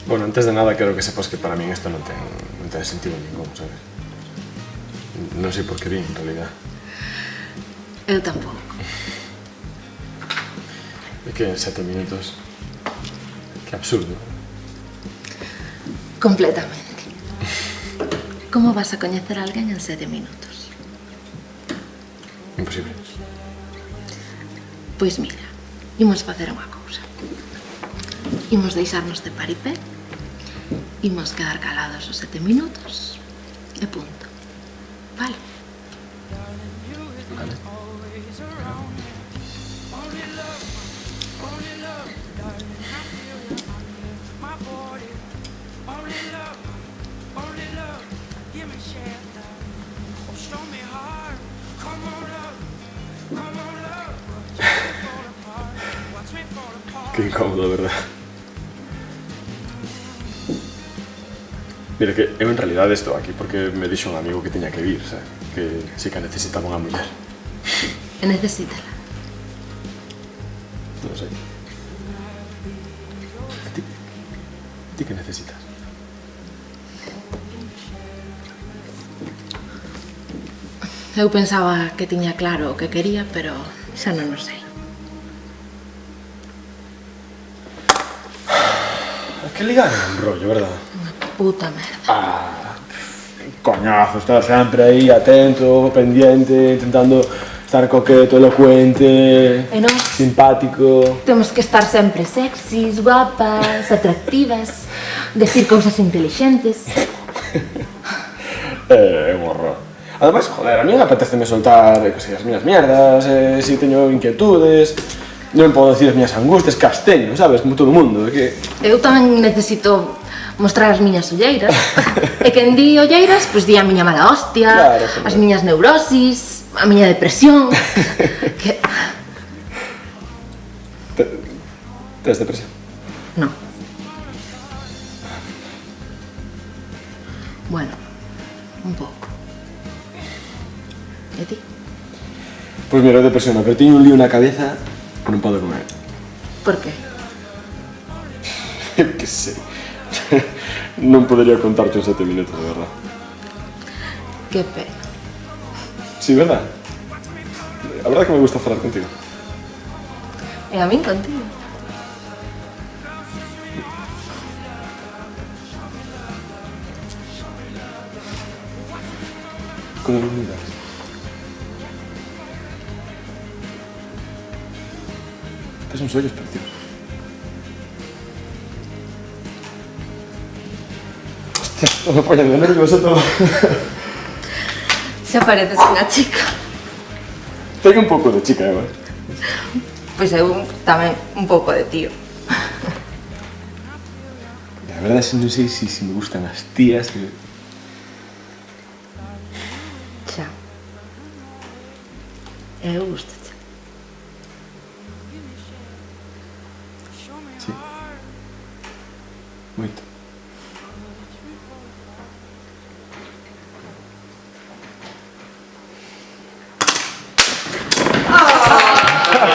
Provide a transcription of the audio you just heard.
Bueno, antes de nada quero que sepas que para min isto non ten sentido ningún, sabes? Non sei por que vin, en realidad. Eu tampouco. É que en 7 minutos... Que absurdo. Completamente. Como vas a coñecer a alguén en 7 minutos? Imposible. Pois mira, imos facer unha cousa. Imos deixarnos de paripé, imos quedar calados os 7 minutos e punto. Vale? Vale. Que incómodo, verdad? Mira, que eu en realidade estou aquí porque me dixo un amigo que tiña que vir, sabes? Que sí que necesitaba unha muller. E necesítala. Non sei. Ti que necesitas? Eu pensaba que tiña claro o que quería, pero xa non o sei. Que ligar é un rollo, verdad? Unha puta merda. Coñazo, estar sempre aí, atento, pendiente, intentando estar coqueto, elocuente, E non? simpático. Temos que estar sempre sexys, guapas, atractivas, decir cousas inteligentes. É un horror. Ademais, joder, a mí apeteceme soltar, que sei, as miñas mierdas, se teño inquietudes, non podo decir as miñas angustias, casteño, sabes, como todo o mundo, é que... Eu tamén necesito mostrar as miñas olleiras. E quen di olleiras, pois di a miña mala hostia, Claro, claro. as miñas neurosis, a miña depresión. Que... Tes depresión? Non. Bueno, un pouco. E ti? Pois mira, depresión, pero teño un lío na cabeza que non podo comer. Por que? Que sei. Non podería contarte en 7 minutos, de verdad. Que pena. Sí, verdad? A verdad que me gusta falar contigo. E a min contigo. Como me miras? Tes uns ollos preciosos. Hostia, me poña de nervioso todo. Xa pareces unha chica. Teño un pouco de chica, eh? Pois eu tamén un pouco de tío. A verdade é que non sei se me gustan as tías. Xa. Eu gustache. Sí. Moito.